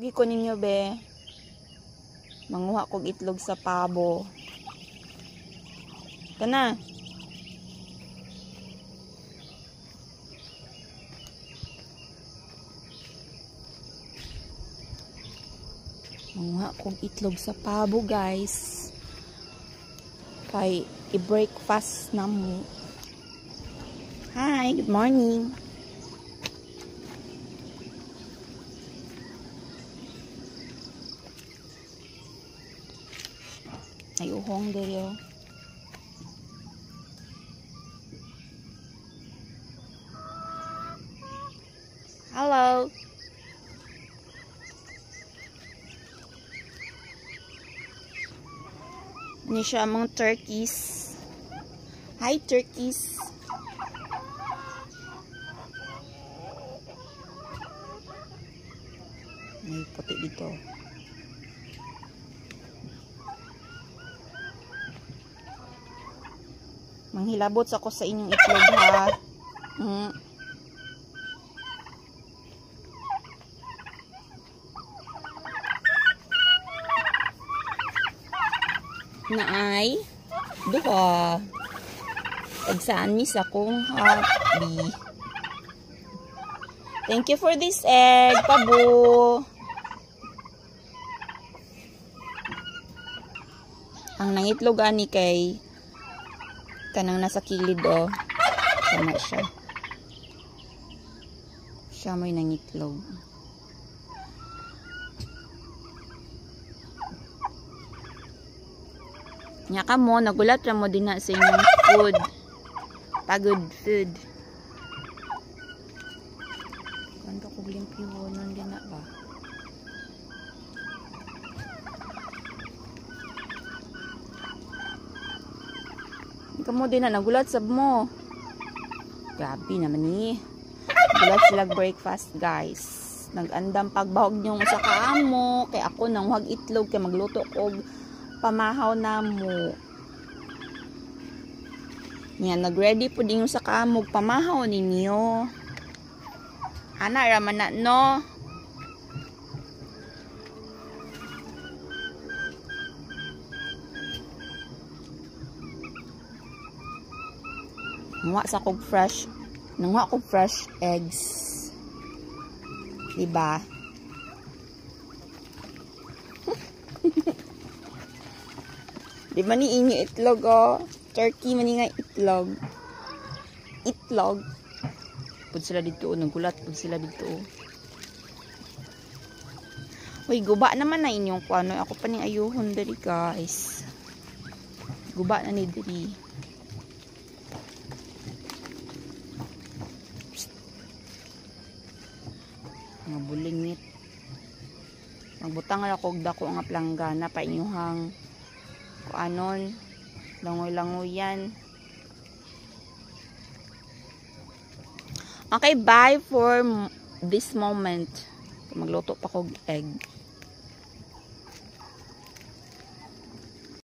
Gi ko ninyo be. Manguha kog itlog sa pabo. Kana. Manguha kog itlog sa pabo, guys. Kay i-breakfast na mo. Hi, good morning. Ay uhong dere. Hello. Ini siya mga turkeys. Hi turkeys. May puti dito. Manghilabot ako sa inyong itlog ha. Naay duha. Tagsaan mis akong happy. Thank you for this egg, Pabo. Ang nangitlog ani kay kanang nasa kilid oh. Sana siya. Siya mo'y nangitlog. Nya ka mo, nagulat ra mo din na sa inyong food. Pagod food. Kanto ko limpiwonon din na ba? Kamu din na nagulat sab mo. Grabe naman ni. Nagulat sila breakfast, guys. Nagandam pagbahog nyong sa kaamo. Kay ako nang huwag itlog kay magluto og pamahaw na mo. Yan, nagready po din yung sa kaamo pamahaw ninyo. Ana raman na no. Nanguha sa kog fresh. Nanguha kog fresh eggs. Diba? Diba ni inyo itlog oh? Turkey man nga itlog. Itlog. Pud sila dito. Nagulat pud sila dito. Uy, guba naman na inyong kuano. Ako pa ning ayuhon dali guys. Guba na ni diri. Mga bulingit. Magbutang ako og dako nga planggana pa inyuhang kuanon langoy-langoy yan. Okay, bye for this moment. Magluto pa kog egg.